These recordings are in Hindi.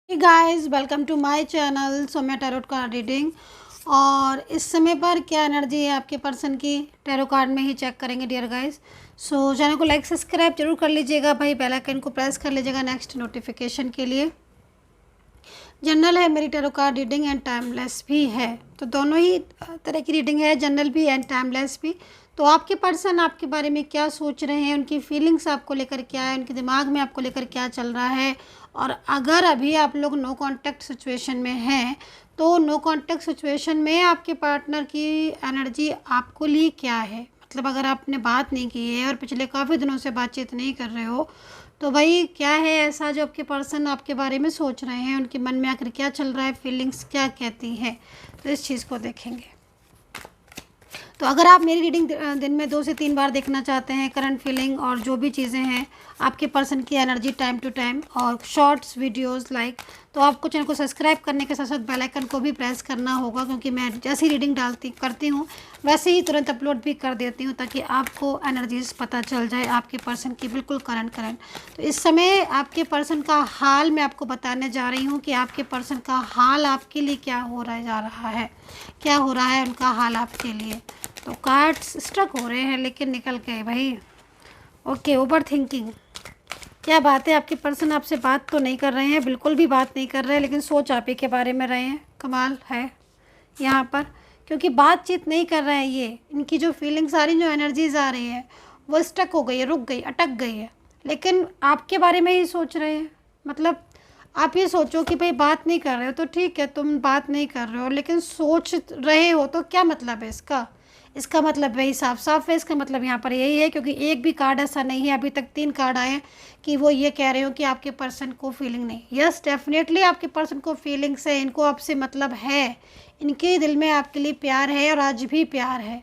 Hey guys, welcome to my channel Saumya tarot card reading. और इस समय पर क्या एनर्जी है आपके पर्सन की, टैरो कार्ड में ही चेक करेंगे डियर गाइस। सो चैनल को लाइक सब्सक्राइब जरूर कर लीजिएगा भाई, बेल आइकन को प्रेस कर लीजिएगा नेक्स्ट नोटिफिकेशन के लिए। जनरल है मेरी tarot card reading and timeless भी है, तो दोनों ही तरह की रीडिंग है, जनरल भी एंड टाइमलेस भी। तो आपके पर्सन आपके बारे में क्या सोच रहे हैं, उनकी फीलिंग्स आपको लेकर क्या है, उनके दिमाग में आपको लेकर क्या चल रहा है। और अगर अभी आप लोग नो कांटेक्ट सिचुएशन में हैं तो नो कांटेक्ट सिचुएशन में आपके पार्टनर की एनर्जी आपको लिए क्या है। मतलब अगर आपने बात नहीं की है और पिछले काफ़ी दिनों से बातचीत नहीं कर रहे हो तो भाई क्या है ऐसा जो आपके पर्सन आपके बारे में सोच रहे हैं, उनके मन में आकर क्या चल रहा है, फीलिंग्स क्या कहती हैं, तो इस चीज़ को देखेंगे। तो अगर आप मेरी रीडिंग दिन में 2 से 3 बार देखना चाहते हैं, करंट फीलिंग और जो भी चीज़ें हैं आपके पर्सन की एनर्जी टाइम टू टाइम और शॉर्ट्स वीडियोस लाइक, तो आपको चैनल को सब्सक्राइब करने के साथ साथ बेल आइकन को भी प्रेस करना होगा, क्योंकि मैं जैसी रीडिंग करती हूँ वैसे ही तुरंत अपलोड भी कर देती हूँ, ताकि आपको एनर्जीज पता चल जाए आपके पर्सन की बिल्कुल करंट। तो इस समय आपके पर्सन का हाल मैं आपको बताने जा रही हूँ कि आपके पर्सन का हाल आपके लिए क्या हो रहा जा रहा है, क्या हो रहा है उनका हाल आपके लिए। तो कार्ड्स स्ट्रक हो रहे हैं लेकिन निकल गए भाई। ओके, ओवर थिंकिंग, क्या बात है, आपके पर्सन आपसे बात तो नहीं कर रहे हैं, बिल्कुल भी बात नहीं कर रहे हैं, लेकिन सोच आप ही के बारे में रहे हैं। कमाल है यहाँ पर, क्योंकि बातचीत नहीं कर रहे हैं ये, इनकी जो फीलिंग्स आ रही, जो एनर्जीज आ रही है वो स्टक हो गई है, रुक गई, अटक गई है, लेकिन आपके बारे में ही सोच रहे हैं। मतलब आप ये सोचो कि भाई बात नहीं कर रहे हो तो ठीक है, तुम बात नहीं कर रहे हो, लेकिन सोच रहे हो तो क्या मतलब है इसका मतलब वही साफ साफ है। इसका मतलब यहाँ पर यही है, क्योंकि एक भी कार्ड ऐसा नहीं है, अभी तक 3 कार्ड आए हैं कि वो ये कह रहे हो कि आपके पर्सन को फीलिंग नहीं। यस, डेफिनेटली आपके पर्सन को फीलिंग्स है, इनको आपसे मतलब है, इनके दिल में आपके लिए प्यार है और आज भी प्यार है।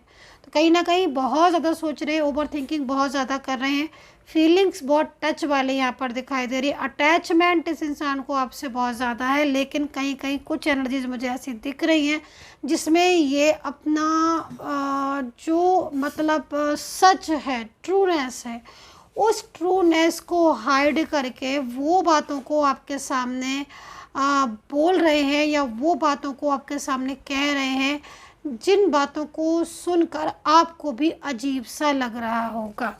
तो कहीं ना कहीं बहुत ज़्यादा सोच रहे हैं, ओवर थिंकिंग बहुत ज़्यादा कर रहे हैं, फीलिंग्स बहुत टच वाले यहाँ पर दिखाई दे रही है। अटैचमेंट इस इंसान को आपसे बहुत ज़्यादा है, लेकिन कहीं कहीं कुछ एनर्जीज मुझे ऐसी दिख रही हैं जिसमें ये अपना जो मतलब सच है, ट्रूनेस है, उस ट्रूनेस को हाइड करके वो बातों को आपके सामने बोल रहे हैं, या वो बातों को आपके सामने कह रहे हैं जिन बातों को सुनकर आपको भी अजीब सा लग रहा होगा।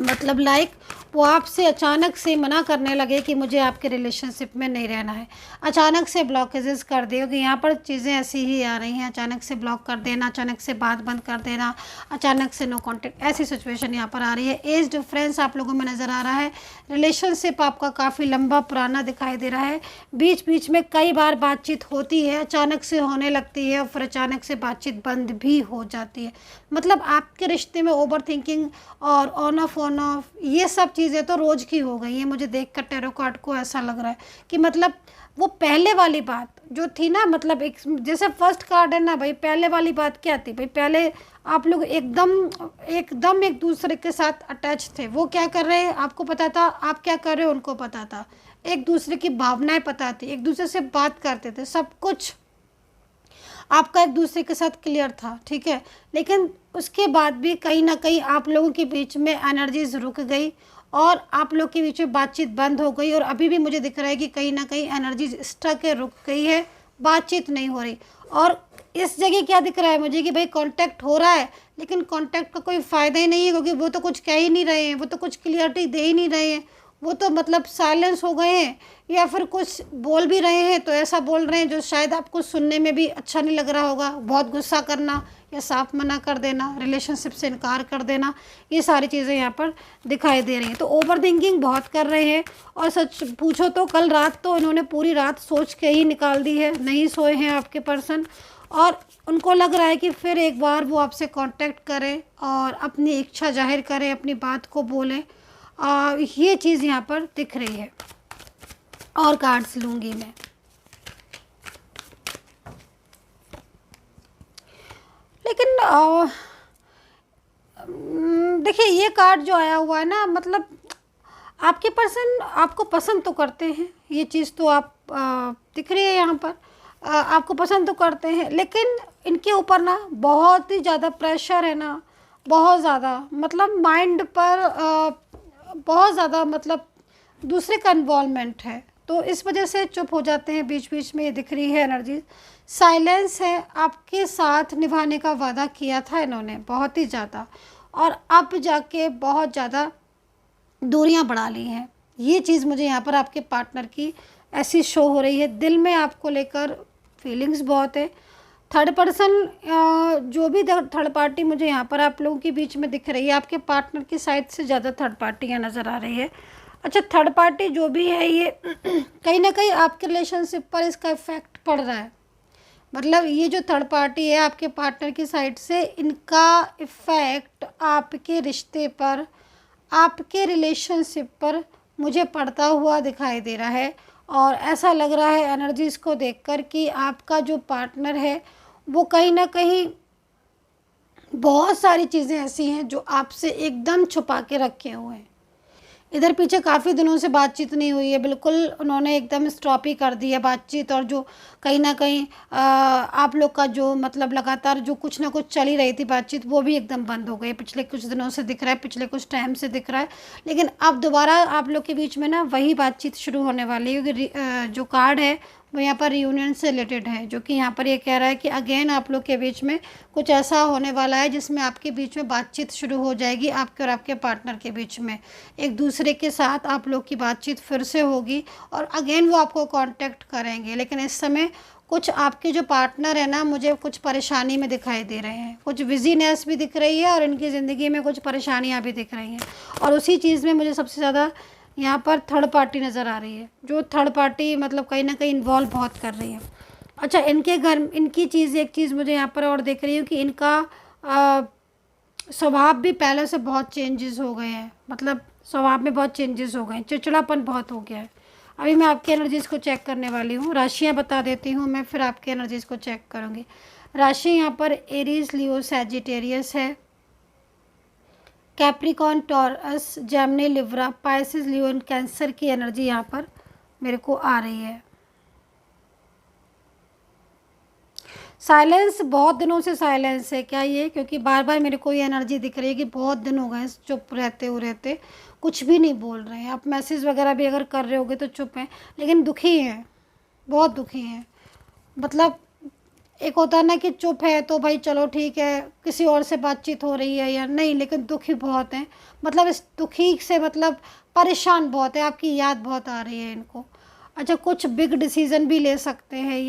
मतलब लाइक वो आपसे अचानक से मना करने लगे कि मुझे आपके रिलेशनशिप में नहीं रहना है, अचानक से ब्लॉकेजेस कर दिए कि यहाँ पर चीज़ें ऐसी ही आ रही हैं, अचानक से ब्लॉक कर देना, अचानक से बात बंद कर देना, अचानक से नो कांटेक्ट, ऐसी सिचुएशन यहाँ पर आ रही है। एज डिफरेंस आप लोगों में नज़र आ रहा है, रिलेशनशिप आपका काफ़ी लंबा पुराना दिखाई दे रहा है, बीच बीच में कई बार बातचीत होती है, अचानक से होने लगती है और फिर अचानक से बातचीत बंद भी हो जाती है। मतलब आपके रिश्ते में ओवर थिंकिंग और ऑन ऑफ ये सब चीज़ें तो रोज़ की हो गई हैं। मुझे देख कर टैरो कार्ड को ऐसा लग रहा है कि मतलब वो पहले वाली बात जो थी ना, मतलब एक जैसे फर्स्ट कार्ड है ना भाई, पहले वाली बात क्या थी भाई, पहले आप लोग एकदम एक दूसरे के साथ अटैच थे। वो क्या कर रहे हैं आपको पता था, आप क्या कर रहे हो उनको पता था, एक दूसरे की भावनाएं पता थी, एक दूसरे से बात करते थे, सब कुछ आपका एक दूसरे के साथ क्लियर था, ठीक है। लेकिन उसके बाद भी कहीं ना कहीं आप लोगों के बीच में एनर्जीज रुक गई और आप लोग के बीच में बातचीत बंद हो गई, और अभी भी मुझे दिख रहा है कि कहीं ना कहीं एनर्जीज स्टक है, रुक गई है, बातचीत नहीं हो रही। और इस जगह क्या दिख रहा है मुझे कि भाई कांटेक्ट हो रहा है, लेकिन कांटेक्ट का कोई फ़ायदा ही नहीं है, क्योंकि वो तो कुछ कह ही नहीं रहे हैं, वो तो कुछ क्लियरिटी दे ही नहीं रहे हैं, वो तो मतलब साइलेंस हो गए हैं, या फिर कुछ बोल भी रहे हैं तो ऐसा बोल रहे हैं जो शायद आपको सुनने में भी अच्छा नहीं लग रहा होगा। बहुत गुस्सा करना या साफ मना कर देना, रिलेशनशिप से इनकार कर देना, ये सारी चीज़ें यहाँ पर दिखाई दे रही हैं। तो ओवर थिंकिंग बहुत कर रहे हैं, और सच पूछो तो कल रात तो इन्होंने पूरी रात सोच के ही निकाल दी है, नहीं सोए हैं आपके पर्सन, और उनको लग रहा है कि फिर एक बार वो आपसे कांटेक्ट करें और अपनी इच्छा जाहिर करें, अपनी बात को बोलें। ये चीज़ यहाँ पर दिख रही है। और कार्ड्स लूँगी मैं, लेकिन देखिए ये कार्ड जो आया हुआ है ना, मतलब आपके पर्सन आपको पसंद तो करते हैं, ये चीज़ तो आप दिख रही है यहाँ पर, आपको पसंद तो करते हैं, लेकिन इनके ऊपर ना बहुत ही ज़्यादा प्रेशर है ना, बहुत ज़्यादा, मतलब माइंड पर बहुत ज़्यादा मतलब दूसरे का इन्वॉल्वमेंट है। तो इस वजह से चुप हो जाते हैं बीच बीच में, ये दिख रही है एनर्जी। साइलेंस है, आपके साथ निभाने का वादा किया था इन्होंने बहुत ही ज़्यादा, और अब जाके बहुत ज़्यादा दूरियां बढ़ा ली हैं। ये चीज़ मुझे यहाँ पर आपके पार्टनर की ऐसी शो हो रही है। दिल में आपको लेकर फीलिंग्स बहुत है। थर्ड पर्सन, जो भी थर्ड पार्टी मुझे यहाँ पर आप लोगों के बीच में दिख रही है, आपके पार्टनर की साइड से ज़्यादा थर्ड पार्टियाँ नज़र आ रही है। अच्छा, थर्ड पार्टी जो भी है ये कहीं ना कहीं आपके रिलेशनशिप पर इसका इफ़ेक्ट पड़ रहा है। मतलब ये जो थर्ड पार्टी है आपके पार्टनर की साइड से, इनका इफ़ेक्ट आपके रिश्ते पर, आपके रिलेशनशिप पर मुझे पड़ता हुआ दिखाई दे रहा है। और ऐसा लग रहा है एनर्जीज़ को देखकर कि आपका जो पार्टनर है वो कहीं ना कहीं बहुत सारी चीज़ें ऐसी हैं जो आपसे एकदम छुपा के रखे हुए हैं। इधर पीछे काफ़ी दिनों से बातचीत नहीं हुई है, बिल्कुल उन्होंने एकदम स्टॉप ही कर दी है बातचीत। और जो कहीं ना कहीं आप लोग का जो मतलब लगातार जो कुछ ना कुछ चल ही रही थी बातचीत, वो भी एकदम बंद हो गई। पिछले कुछ दिनों से दिख रहा है, पिछले कुछ टाइम से दिख रहा है। लेकिन अब दोबारा आप लोग के बीच में ना वही बातचीत शुरू होने वाली है, क्योंकि जो कार्ड है वो यहाँ पर रियूनियन से रिलेटेड है, जो कि यहाँ पर ये कह रहा है कि अगेन आप लोग के बीच में कुछ ऐसा होने वाला है जिसमें आपके बीच में बातचीत शुरू हो जाएगी, आपके और आपके पार्टनर के बीच में एक दूसरे के साथ आप लोग की बातचीत फिर से होगी और अगेन वो आपको कांटेक्ट करेंगे। लेकिन इस समय कुछ आपके जो पार्टनर है ना, मुझे कुछ परेशानी में दिखाई दे रहे हैं, कुछ बिजीनेस भी दिख रही है और इनकी ज़िंदगी में कुछ परेशानियाँ भी दिख रही हैं। और उसी चीज़ में मुझे सबसे ज़्यादा यहाँ पर थर्ड पार्टी नज़र आ रही है, जो थर्ड पार्टी मतलब कहीं ना कहीं इन्वॉल्व बहुत कर रही है। अच्छा, इनके घर इनकी चीज़, एक चीज़ मुझे यहाँ पर और देख रही हूँ कि इनका स्वभाव भी पहले से बहुत चेंजेस हो गए हैं। मतलब स्वभाव में बहुत चेंजेस हो गए हैं, चिड़चिड़ापन बहुत हो गया है। अभी मैं आपकी एनर्जीज़ को चेक करने वाली हूँ, राशियाँ बता देती हूँ मैं, फिर आपकी एनर्जीज़ को चेक करूँगी। राशि यहाँ पर एरीज, लियो, सैजिटेरियस है, Capricorn, Taurus, Gemini, Libra, Pisces, Leo, Cancer की एनर्जी यहाँ पर मेरे को आ रही है। साइलेंस, बहुत दिनों से साइलेंस है क्या ये? क्योंकि बार बार मेरे को ये एनर्जी दिख रही है कि बहुत दिन हो गए चुप रहते कुछ भी नहीं बोल रहे हैं। आप मैसेज वगैरह भी अगर कर रहे होगे तो चुप हैं, लेकिन दुखी हैं, बहुत दुखी हैं। मतलब एक होता है ना कि चुप है तो भाई चलो ठीक है, किसी और से बातचीत हो रही है या नहीं, लेकिन दुखी बहुत हैं। मतलब इस दुखी से मतलब परेशान बहुत है, आपकी याद बहुत आ रही है इनको। अच्छा, कुछ बिग डिसीज़न भी ले सकते हैं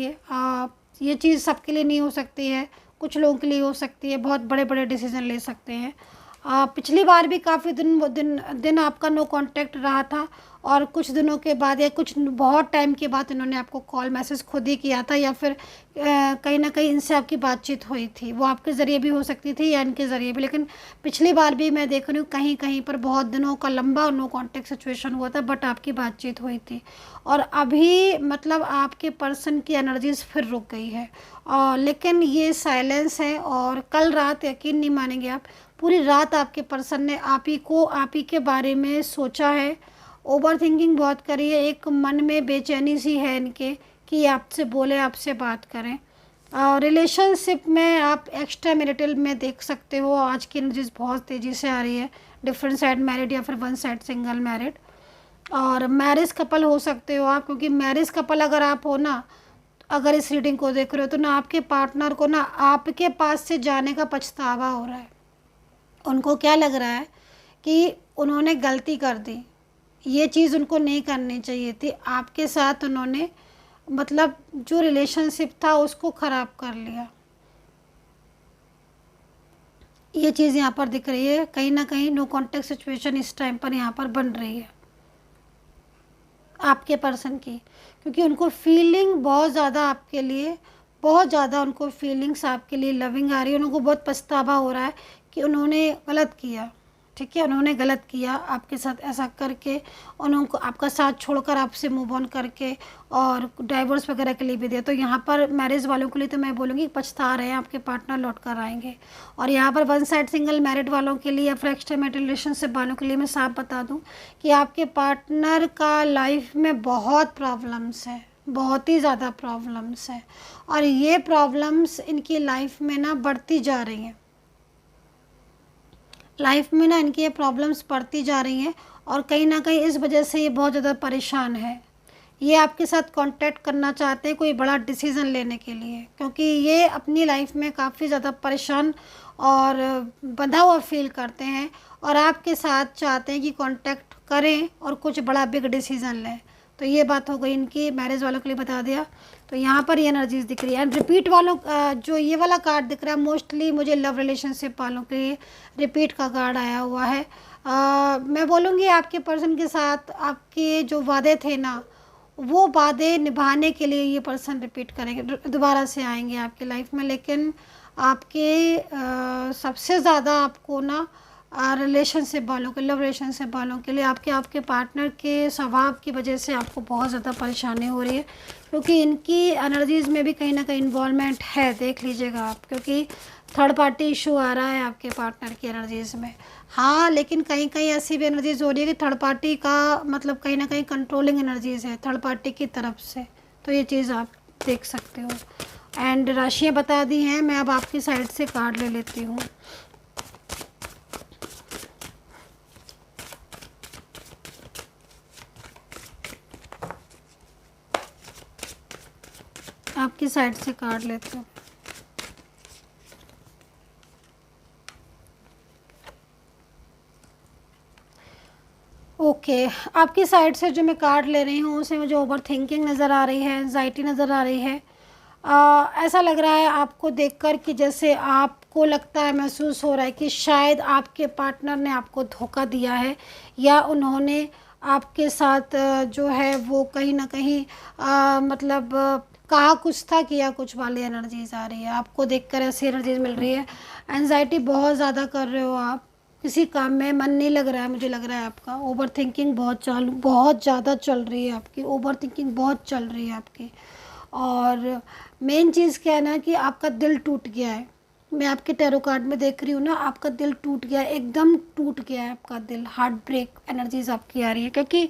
ये चीज़ सबके लिए नहीं हो सकती है, कुछ लोगों के लिए हो सकती है। बहुत बड़े बड़े डिसीज़न ले सकते हैं। पिछली बार भी काफ़ी दिन आपका नो कांटेक्ट रहा था और कुछ दिनों के बाद या कुछ बहुत टाइम के बाद इन्होंने आपको कॉल मैसेज खुद ही किया था, या फिर कहीं ना कहीं इनसे आपकी बातचीत हुई थी। वो आपके ज़रिए भी हो सकती थी या इनके ज़रिए भी, लेकिन पिछली बार भी मैं देख रही हूँ कहीं कहीं पर बहुत दिनों का लंबा नो कांटेक्ट सिचुएशन हुआ था, बट आपकी बातचीत हुई थी। और अभी मतलब आपके पर्सन की एनर्जीज फिर रुक गई है, और लेकिन ये साइलेंस है। और कल रात, यकीन नहीं मानेंगे आप, पूरी रात आपके पर्सन ने आप ही के बारे में सोचा है, ओवर थिंकिंग बहुत करी है। एक मन में बेचैनी सी है इनके कि आपसे बोले, आपसे बात करें। और रिलेशनशिप में आप एक्स्ट्रा मैरिटल में देख सकते हो, आज की एनर्जीज बहुत तेज़ी से आ रही है। डिफरेंट साइड मैरिड या फिर वन साइड सिंगल मैरिड, और मैरिज कपल हो सकते हो आप, क्योंकि मैरिज कपल अगर आप हो ना, अगर इस रीडिंग को देख रहे हो तो ना आपके पार्टनर को ना आपके पास से जाने का पछतावा हो रहा है। उनको क्या लग रहा है कि उन्होंने गलती कर दी, ये चीज़ उनको नहीं करनी चाहिए थी। आपके साथ उन्होंने मतलब जो रिलेशनशिप था उसको ख़राब कर लिया। ये चीज़ यहाँ पर दिख रही है, कहीं ना कहीं नो कॉन्टेक्ट सिचुएशन इस टाइम पर यहाँ पर बन रही है आपके पर्सन की, क्योंकि उनको फीलिंग बहुत ज़्यादा आपके लिए, बहुत ज़्यादा उनको फीलिंग्स आपके लिए लविंग आ रही है। उनको बहुत पछतावा हो रहा है कि उन्होंने गलत किया, ठीक है, उन्होंने गलत किया आपके साथ ऐसा करके, उनको आपका साथ छोड़कर आपसे मूव ऑन करके और डाइवोर्स वगैरह के लिए भी दिया। तो यहाँ पर मैरिज वालों के लिए तो मैं बोलूँगी पछता रहे हैं, आपके पार्टनर लौट कर आएंगे। और यहाँ पर वन साइड सिंगल मैरिड वालों के लिए या फिर एक्स्ट्रा मैरिटल रिलेशनशिप वालों के लिए मैं साफ बता दूँ कि आपके पार्टनर का लाइफ में बहुत प्रॉब्लम्स है, बहुत ही ज़्यादा प्रॉब्लम्स है, और ये प्रॉब्लम्स इनकी लाइफ में ना बढ़ती जा रही हैं। लाइफ में ना इनकी ये प्रॉब्लम्स बढ़ती जा रही हैं, और कहीं ना कहीं इस वजह से ये बहुत ज़्यादा परेशान है। ये आपके साथ कांटेक्ट करना चाहते हैं कोई बड़ा डिसीज़न लेने के लिए, क्योंकि ये अपनी लाइफ में काफ़ी ज़्यादा परेशान और बंधा हुआ फील करते हैं और आपके साथ चाहते हैं कि कांटेक्ट करें और कुछ बड़ा बिग डिसीज़न लें। तो ये बात हो गई इनकी, मैरिज वालों के लिए बता दिया। तो यहाँ पर ये एनर्जीज दिख रही है। एंड रिपीट वालों जो ये वाला कार्ड दिख रहा है, मोस्टली मुझे लव रिलेशनशिप वालों के लिए रिपीट का कार्ड आया हुआ है। मैं बोलूँगी आपके पर्सन के साथ आपके जो वादे थे ना, वो वादे निभाने के लिए ये पर्सन रिपीट करेंगे, दोबारा से आएंगे आपकी लाइफ में। लेकिन आपके सबसे ज़्यादा आपको ना रिलेशनशिप वालों के, लव रिलेशनशिप वालों के लिए आपके पार्टनर के स्वभाव की वजह से आपको बहुत ज़्यादा परेशानी हो रही है, क्योंकि इनकी एनर्जीज़ में भी कहीं ना कहीं इन्वॉल्वमेंट है, देख लीजिएगा आप, क्योंकि थर्ड पार्टी इशू आ रहा है आपके पार्टनर की एनर्जीज़ में। हाँ, लेकिन कहीं कहीं ऐसी भी एनर्जीज़ हो रही है कि थर्ड पार्टी का मतलब कहीं ना कहीं कंट्रोलिंग एनर्जीज़ है थर्ड पार्टी की तरफ से। तो ये चीज़ आप देख सकते हो। एंड राशियाँ बता दी हैं, मैं अब आपकी साइड से कार्ड ले लेती हूँ। आपकी साइड से कार्ड लेती हूँ। ओके, आपकी साइड से जो मैं कार्ड ले रही हूँ उसमें मुझे ओवर थिंकिंग नज़र आ रही है, एंजाइटी नज़र आ रही है। ऐसा लग रहा है आपको देखकर कि जैसे आपको लगता है, महसूस हो रहा है कि शायद आपके पार्टनर ने आपको धोखा दिया है, या उन्होंने आपके साथ जो है वो कहीं ना कहीं मतलब कहा कुछ था किया कुछ वाली एनर्जीज आ रही है। आपको देखकर ऐसी एनर्जीज मिल रही है। एंजाइटी बहुत ज़्यादा कर रहे हो आप, किसी काम में मन नहीं लग रहा है, मुझे लग रहा है आपका। ओवर थिंकिंग बहुत ज़्यादा चल रही है आपकी, ओवर थिंकिंग बहुत चल रही है आपकी। और मेन चीज़ क्या है ना कि आपका दिल टूट गया है। मैं आपके टैरो कार्ड में देख रही हूँ ना, आपका दिल टूट गया है, एकदम टूट गया है आपका दिल। हार्ट ब्रेक एनर्जीज आपकी आ रही है, क्योंकि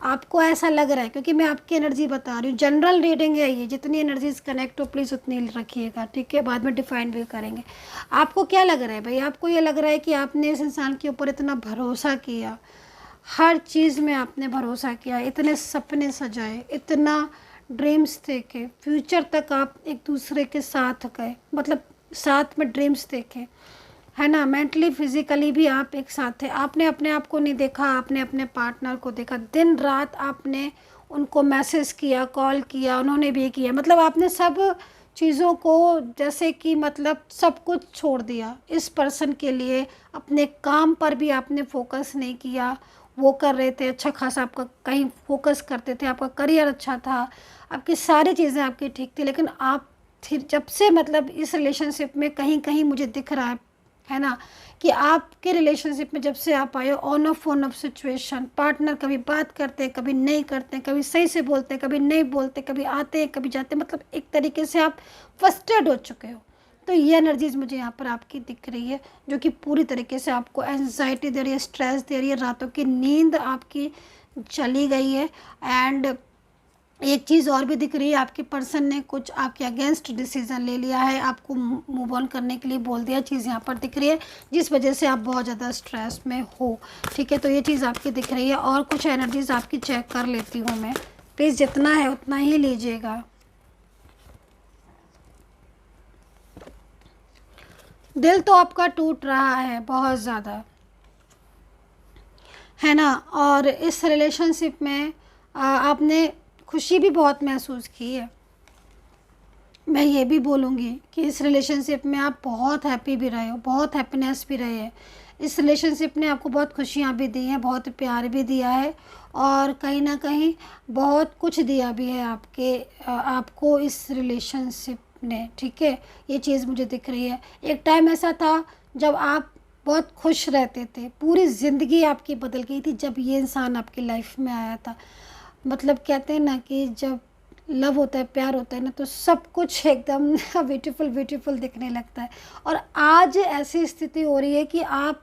आपको ऐसा लग रहा है, क्योंकि मैं आपकी एनर्जी बता रही हूँ, जनरल रीडिंग है ये, जितनी एनर्जीज कनेक्ट हो प्लीज़ उतनी रखिएगा, ठीक है। बाद में डिफाइन भी करेंगे। आपको क्या लग रहा है भाई? आपको ये लग रहा है कि आपने इस इंसान के ऊपर इतना भरोसा किया, हर चीज़ में आपने भरोसा किया, इतने सपने सजाए, इतना ड्रीम्स देखे, फ्यूचर तक आप एक दूसरे के साथ गए, मतलब साथ में ड्रीम्स देखे, है ना। मेंटली फिजिकली भी आप एक साथ थे। आपने अपने आप को नहीं देखा, आपने अपने पार्टनर को देखा। दिन रात आपने उनको मैसेज किया, कॉल किया, उन्होंने भी किया, मतलब आपने सब चीज़ों को जैसे कि मतलब सब कुछ छोड़ दिया इस पर्सन के लिए। अपने काम पर भी आपने फोकस नहीं किया, वो कर रहे थे अच्छा खासा, आपका कहीं फोकस करते थे, आपका करियर अच्छा था, आपकी सारी चीज़ें आपकी ठीक थी। लेकिन आप फिर जब से मतलब इस रिलेशनशिप में कहीं कहीं मुझे दिख रहा है ना, कि आपके रिलेशनशिप में जब से आप आए ऑन ऑफ सिचुएशन, पार्टनर कभी बात करते हैं, कभी नहीं करते हैं, कभी सही से बोलते हैं, कभी नहीं बोलते, कभी आते हैं, कभी जाते हैं, मतलब एक तरीके से आप फ्रस्ट्रेट हो चुके हो। तो ये एनर्जीज मुझे यहाँ पर आपकी दिख रही है, जो कि पूरी तरीके से आपको एंजाइटी दे रही है, स्ट्रेस दे रही है, रातों की नींद आपकी चली गई है। एंड एक चीज़ और भी दिख रही है, आपके पर्सन ने कुछ आपके अगेंस्ट डिसीज़न ले लिया है, आपको मूव ऑन करने के लिए बोल दिया, चीज़ यहाँ पर दिख रही है, जिस वजह से आप बहुत ज़्यादा स्ट्रेस में हो, ठीक है। तो ये चीज़ आपकी दिख रही है। और कुछ एनर्जीज आपकी चेक कर लेती हूँ मैं, प्लीज़ जितना है उतना ही लीजिएगा। दिल तो आपका टूट रहा है बहुत ज़्यादा, है ना। और इस रिलेशनशिप में आपने खुशी भी बहुत महसूस की है। मैं ये भी बोलूँगी कि इस रिलेशनशिप में आप बहुत हैप्पी भी रहे हो, बहुत हैप्पीनेस भी रहे हैं। इस रिलेशनशिप ने आपको बहुत खुशियाँ भी दी हैं, बहुत प्यार भी दिया है, और कहीं ना कहीं बहुत कुछ दिया भी है आपको इस रिलेशनशिप ने, ठीक है। ये चीज़ मुझे दिख रही है। एक टाइम ऐसा था जब आप बहुत खुश रहते थे, पूरी ज़िंदगी आपकी बदल गई थी जब ये इंसान आपकी लाइफ में आया था। मतलब कहते हैं ना कि जब लव होता है, प्यार होता है ना, तो सब कुछ एकदम ब्यूटीफुल ब्यूटीफुल दिखने लगता है। और आज ऐसी स्थिति हो रही है कि आप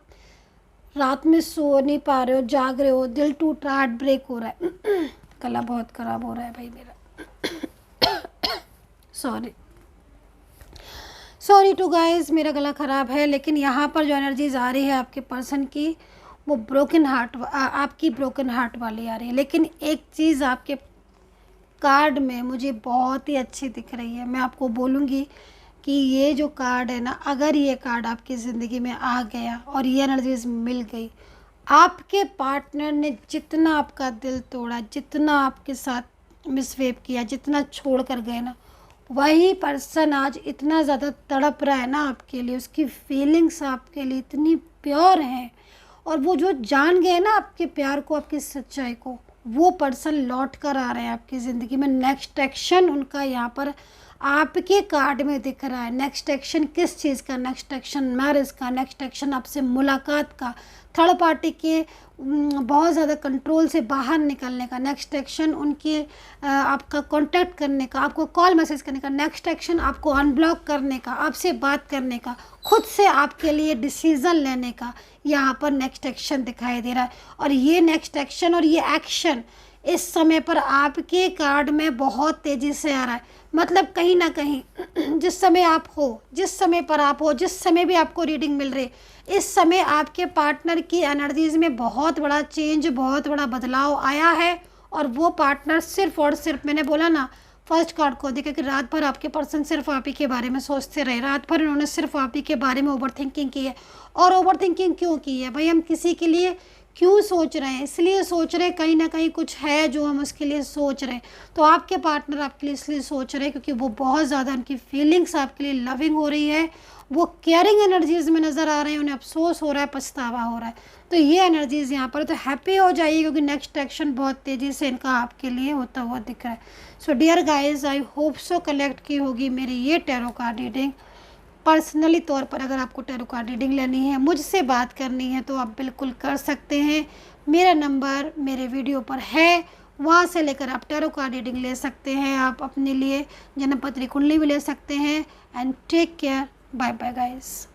रात में सो नहीं पा रहे हो, जाग रहे हो, दिल टूट रहा, हार्ट ब्रेक हो रहा है। गला बहुत ख़राब हो रहा है भाई मेरा, सॉरी टू गाइस, मेरा गला ख़राब है। लेकिन यहाँ पर जो एनर्जीज आ रही है आपके पर्सन की, वो ब्रोकन हार्ट, आपकी ब्रोकन हार्ट वाली आ रही है। लेकिन एक चीज़ आपके कार्ड में मुझे बहुत ही अच्छी दिख रही है। मैं आपको बोलूँगी कि ये जो कार्ड है ना, अगर ये कार्ड आपकी ज़िंदगी में आ गया और ये एनर्जीज मिल गई, आपके पार्टनर ने जितना आपका दिल तोड़ा, जितना आपके साथ मिसबिहेव किया, जितना छोड़ कर गए ना, वही पर्सन आज इतना ज़्यादा तड़प रहा है ना आपके लिए, उसकी फीलिंग्स आपके लिए इतनी प्योर हैं, और वो जो जान गए ना आपके प्यार को, आपकी सच्चाई को, वो पर्सन लौट कर आ रहे हैं आपकी ज़िंदगी में। नेक्स्ट एक्शन उनका यहाँ पर आपके कार्ड में दिख रहा है। नेक्स्ट एक्शन किस चीज़ का? नेक्स्ट एक्शन मैरिज का, नेक्स्ट एक्शन आपसे मुलाकात का, थर्ड पार्टी के बहुत ज़्यादा कंट्रोल से बाहर निकलने का, नेक्स्ट एक्शन उनके आपका कांटेक्ट करने का, आपको कॉल मैसेज करने का, नेक्स्ट एक्शन आपको अनब्लॉक करने का, आपसे बात करने का, खुद से आपके लिए डिसीज़न लेने का, यहाँ पर नेक्स्ट एक्शन दिखाई दे रहा है। और ये नेक्स्ट एक्शन और ये एक्शन इस समय पर आपके कार्ड में बहुत तेज़ी से आ रहा है। मतलब कहीं ना कहीं जिस समय आप हो, जिस समय पर आप हो, जिस समय भी आपको रीडिंग मिल रही, इस समय आपके पार्टनर की एनर्जीज में बहुत बड़ा चेंज, बहुत बड़ा बदलाव आया है। और वो पार्टनर सिर्फ और सिर्फ, मैंने बोला ना फर्स्ट कार्ड को देखा कि रात भर आपके पर्सन सिर्फ आप ही के बारे में सोचते रहे, रात भर उन्होंने सिर्फ आप ही के बारे में ओवर थिंकिंग की है। और ओवर थिंकिंग क्यों की है भाई? हम किसी के लिए क्यों सोच रहे हैं? इसलिए सोच रहे हैं कहीं ना कहीं कुछ है जो हम उसके लिए सोच रहे हैं। तो आपके पार्टनर आपके लिए इसलिए सोच रहे हैं क्योंकि वो बहुत ज़्यादा, उनकी फीलिंग्स आपके लिए लविंग हो रही है, वो केयरिंग एनर्जीज़ में नज़र आ रहे हैं, उन्हें अफसोस हो रहा है, पछतावा हो रहा है। तो ये एनर्जीज़ यहाँ पर, तो हैप्पी हो जाइए क्योंकि नेक्स्ट एक्शन बहुत तेज़ी से इनका आपके लिए होता हुआ दिख रहा है। So dear guys, I hope so collect की होगी मेरी ये टैरो कार्ड रीडिंग। पर्सनली तौर पर अगर आपको टैरो कार्ड रीडिंग लेनी है, मुझसे बात करनी है, तो आप बिल्कुल कर सकते हैं। मेरा नंबर मेरे वीडियो पर है, वहाँ से लेकर आप टैरो कार्ड रीडिंग ले सकते हैं। आप अपने लिए जन्मपत्री कुंडली भी ले सकते हैं। And take care, bye bye guys.